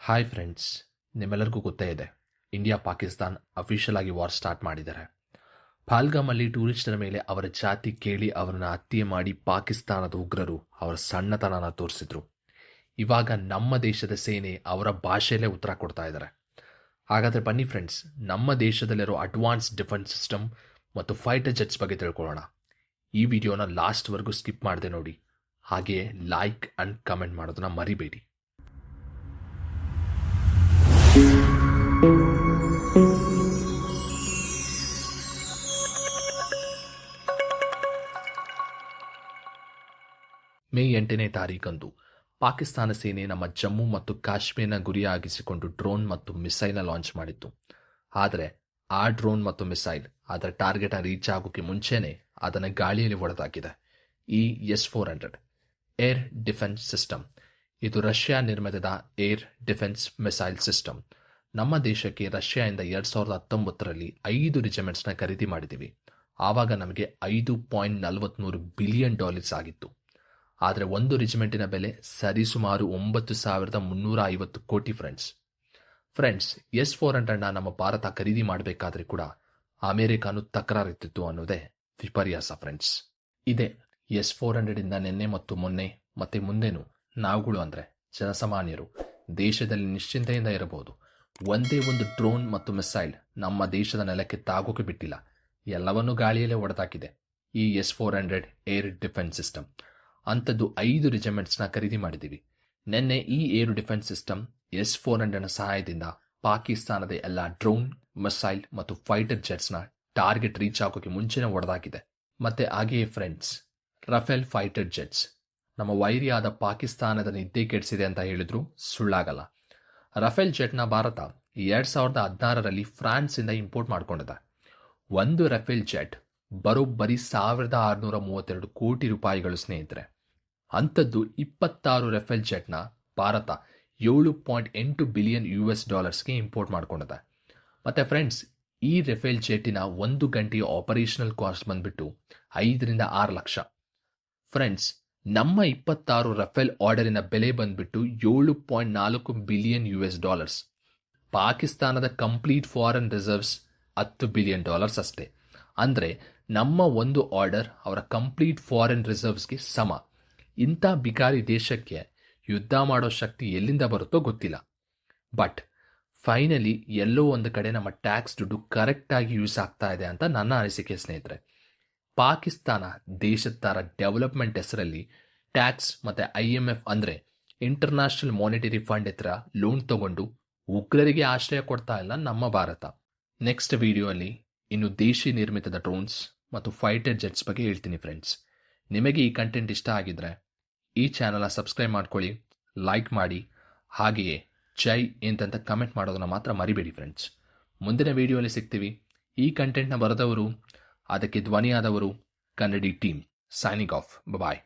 Hi friends, ನಿಮ್ಮೆಲ್ಲರಿಗೂ ಗೊತ್ತೇ ಇದೆ, ಇಂಡಿಯಾ ಪಾಕಿಸ್ತಾನ್ ಅಫಿಷಿಯಲ್ ಆಗಿ ವಾರ್ ಸ್ಟಾರ್ಟ್ ಮಾಡಿದ್ದಾರೆ. ಪಾಲ್ಗಾಮಲ್ಲಿ ಟೂರಿಸ್ಟರ ಮೇಲೆ ಅವರ ಜಾತಿ ಕೇಳಿ ಅವರನ್ನ ಹತ್ಯೆ ಮಾಡಿ ಪಾಕಿಸ್ತಾನದ ಉಗ್ರರು ಅವರ ಸಣ್ಣತನನ ತೋರಿಸಿದ್ರು. ಇವಾಗ ನಮ್ಮ ದೇಶದ ಸೇನೆ ಅವರ ಭಾಷೆಯಲ್ಲೇ ಉತ್ತರ ಕೊಡ್ತಾ ಇದ್ದಾರೆ. ಹಾಗಾದರೆ ಬನ್ನಿ ಫ್ರೆಂಡ್ಸ್, ನಮ್ಮ ದೇಶದಲ್ಲಿರೋ ಅಡ್ವಾನ್ಸ್ ಡಿಫೆನ್ಸ್ ಸಿಸ್ಟಮ್ ಮತ್ತು ಫೈಟರ್ ಜೆಟ್ಸ್ ಬಗ್ಗೆ ತಿಳ್ಕೊಳ್ಳೋಣ. ಈ ವಿಡಿಯೋನ ಲಾಸ್ಟ್ವರೆಗೂ ಸ್ಕಿಪ್ ಮಾಡದೆ ನೋಡಿ, ಹಾಗೆಯೇ ಲೈಕ್ ಅಂಡ್ ಕಮೆಂಟ್ ಮಾಡೋದನ್ನ ಮರಿಬೇಡಿ. ಮೇ 8ನೇ ತಾರೀಕಂದು ಪಾಕಿಸ್ತಾನ ಸೇನೆ ನಮ್ಮ ಜಮ್ಮು ಮತ್ತು ಕಾಶ್ಮೀರ್ನ ಗುರಿಯಾಗಿಸಿಕೊಂಡು ಡ್ರೋನ್ ಮತ್ತು ಮಿಸೈಲ್ನ ಲಾಂಚ್ ಮಾಡಿತ್ತು. ಆದರೆ ಆ ಡ್ರೋನ್ ಮತ್ತು ಮಿಸೈಲ್ ಅದರ ಟಾರ್ಗೆಟ್ ರೀಚ್ ಆಗೋಕ್ಕೆ ಮುಂಚೆನೇ ಅದನ್ನು ಗಾಳಿಯಲ್ಲಿ ಹೊಡೆದಾಕಿದೆ. ಈ S-400 ಏರ್ ಡಿಫೆನ್ಸ್ ಸಿಸ್ಟಮ್, ಇದು ರಷ್ಯಾ ನಿರ್ಮಿತದ ಏರ್ ಡಿಫೆನ್ಸ್ ಮಿಸೈಲ್ ಸಿಸ್ಟಮ್. ನಮ್ಮ ದೇಶಕ್ಕೆ ರಷ್ಯಾದಿಂದ 2019ರಲ್ಲಿ 5 ರೆಜಿಮೆಂಟ್ಸ್ನ ಖರೀದಿ ಮಾಡಿದ್ದೀವಿ. ಆವಾಗ ನಮಗೆ $5.43 ಬಿಲಿಯನ್ ಆಗಿತ್ತು. ಆದರೆ ಒಂದು ರೆಜಿಮೆಂಟಿನ ಬೆಲೆ ಸರಿಸುಮಾರು 9,350 ಕೋಟಿ. ಫ್ರೆಂಡ್ಸ್, S-400ನ ನಮ್ಮ ಭಾರತ ಖರೀದಿ ಮಾಡಬೇಕಾದ್ರೆ ಕೂಡ ಅಮೆರಿಕನು ತಕರಾರಿತ್ತಿತ್ತು ಅನ್ನೋದೇ ವಿಪರ್ಯಾಸ. ಫ್ರೆಂಡ್ಸ್, ಇದೇ S-400ಇಂದ ನಿನ್ನೆ ಮತ್ತು ಮೊನ್ನೆ ಮತ್ತೆ ಮುಂದೆನೂ ನಾವುಗಳು ಅಂದರೆ ಜನಸಾಮಾನ್ಯರು ದೇಶದಲ್ಲಿ ನಿಶ್ಚಿಂತೆಯಿಂದ ಇರಬಹುದು. ಒಂದೇ ಒಂದು ಡ್ರೋನ್ ಮತ್ತು ಮಿಸೈಲ್ ನಮ್ಮ ದೇಶದ ನೆಲಕ್ಕೆ ತಾಗೋಕೆ ಬಿಟ್ಟಿಲ್ಲ, ಎಲ್ಲವನ್ನೂ ಗಾಳಿಯಲ್ಲೇ ಹೊಡೆದಾಕಿದೆ ಈ S-400 ಏರ್ ಡಿಫೆನ್ಸ್ ಸಿಸ್ಟಮ್. ಅಂಥದ್ದು 5 ರೆಜಿಮೆಂಟ್ಸ್ನ ಖರೀದಿ ಮಾಡಿದ್ದೀವಿ. ನಿನ್ನೆ ಈ ಏರ್ ಡಿಫೆನ್ಸ್ ಸಿಸ್ಟಮ್ S-400ನ ಸಹಾಯದಿಂದ ಪಾಕಿಸ್ತಾನದ ಎಲ್ಲ ಡ್ರೋನ್, ಮಿಸೈಲ್ ಮತ್ತು ಫೈಟರ್ ಜೆಟ್ಸ್ನ ಟಾರ್ಗೆಟ್ ರೀಚ್ ಆಗೋಕೆ ಮುಂಚೆನೇ ಹೊಡೆದಾಕಿದೆ. ಮತ್ತೆ ಹಾಗೆಯೇ ಫ್ರೆಂಡ್ಸ್, ರಫೇಲ್ ಫೈಟರ್ ಜೆಟ್ಸ್ ನಮ್ಮ ವೈರಿಯಾದ ಪಾಕಿಸ್ತಾನದ ನಿದ್ದೆ ಕೆಡಿಸಿದೆ ಅಂತ ಹೇಳಿದ್ರು ಸುಳ್ಳಾಗಲ್ಲ. ರಫೇಲ್ ಜೆಟ್ನ ಭಾರತ 2016ರಲ್ಲಿ ಫ್ರಾನ್ಸಿಂದ ಇಂಪೋರ್ಟ್ ಮಾಡಿಕೊಂಡಿದೆ. ಒಂದು ರಫೇಲ್ ಜೆಟ್ ಬರೋಬ್ಬರಿ $1,632 ಕೋಟಿ ಸ್ನೇಹಿತರೆ. ಅಂಥದ್ದು 26 ರಫೇಲ್ ಜೆಟ್ನ ಭಾರತ $7.8 ಬಿಲಿಯನ್ ಇಂಪೋರ್ಟ್ ಮಾಡಿಕೊಂಡಿದೆ. ಮತ್ತೆ ಫ್ರೆಂಡ್ಸ್, ಈ ರಫೇಲ್ ಜೆಟ್ಟಿನ 1 ಗಂಟೆಯ ಆಪರೇಷನಲ್ ಕಾಸ್ಟ್ ಬಂದ್ಬಿಟ್ಟು 5ರಿಂದ 6 ಲಕ್ಷ. ಫ್ರೆಂಡ್ಸ್, ನಮ್ಮ 26 ರಫೇಲ್ ಆರ್ಡರಿನ ಬೆಲೆ ಬಂದ್ಬಿಟ್ಟು $7.4 ಬಿಲಿಯನ್. ಪಾಕಿಸ್ತಾನದ ಕಂಪ್ಲೀಟ್ ಫಾರಿನ್ ರಿಸರ್ವ್ಸ್ $10 ಬಿಲಿಯನ್ ಅಷ್ಟೇ. ಅಂದರೆ ನಮ್ಮ ಒಂದು ಆರ್ಡರ್ ಅವರ ಕಂಪ್ಲೀಟ್ ಫಾರಿನ್ ರಿಸರ್ವ್ಸ್ಗೆ ಸಮ. ಇಂಥ ಬಿಕಾರಿ ದೇಶಕ್ಕೆ ಯುದ್ಧ ಮಾಡೋ ಶಕ್ತಿ ಎಲ್ಲಿಂದ ಬರುತ್ತೋ ಗೊತ್ತಿಲ್ಲ. ಬಟ್ ಫೈನಲಿ ಎಲ್ಲೋ ಒಂದು ಕಡೆ ನಮ್ಮ ಟ್ಯಾಕ್ಸ್ ದುಡ್ಡು ಕರೆಕ್ಟಾಗಿ ಯೂಸ್ ಆಗ್ತಾ ಇದೆ ಅಂತ ನನ್ನ ಅನಿಸಿಕೆ ಸ್ನೇಹಿತರೆ. ಪಾಕಿಸ್ತಾನ ದೇಶದ ಥರ ಡೆವಲಪ್ಮೆಂಟ್ ಹೆಸರಲ್ಲಿ ಟ್ಯಾಕ್ಸ್ ಮತ್ತು IMF ಅಂದರೆ ಇಂಟರ್ನ್ಯಾಷನಲ್ ಮಾನಿಟರಿ ಫಂಡ್ ಹತ್ರ ಲೋನ್ ತಗೊಂಡು ಉಗ್ರರಿಗೆ ಆಶ್ರಯ ಕೊಡ್ತಾ ಇಲ್ಲ ನಮ್ಮ ಭಾರತ. ನೆಕ್ಸ್ಟ್ ವಿಡಿಯೋಲ್ಲಿ ಇನ್ನು ದೇಶಿ ನಿರ್ಮಿತದ ಡ್ರೋನ್ಸ್ ಮತ್ತು ಫೈಟರ್ ಜೆಟ್ಸ್ ಬಗ್ಗೆ ಹೇಳ್ತೀನಿ. ಫ್ರೆಂಡ್ಸ್, ನಿಮಗೆ ಈ ಕಂಟೆಂಟ್ ಇಷ್ಟ ಆಗಿದ್ರೆ ಈ ಚಾನಲ್ನ ಸಬ್ಸ್ಕ್ರೈಬ್ ಮಾಡ್ಕೊಳ್ಳಿ, ಲೈಕ್ ಮಾಡಿ, ಹಾಗೆಯೇ ಜೈ ಎಂತ ಕಮೆಂಟ್ ಮಾಡೋದನ್ನ ಮಾತ್ರ ಮರಿಬೇಡಿ. ಫ್ರೆಂಡ್ಸ್, ಮುಂದಿನ ವಿಡಿಯೋಲಿ ಸಿಗ್ತೀವಿ. ಈ ಕಂಟೆಂಟ್ನ ಬರೆದವರು, ಅದಕ್ಕೆ ಧ್ವನಿಯಾದವರು ಕನ್ನಡಿ ಟೀಮ್. Signing off. ಬಾಯ್.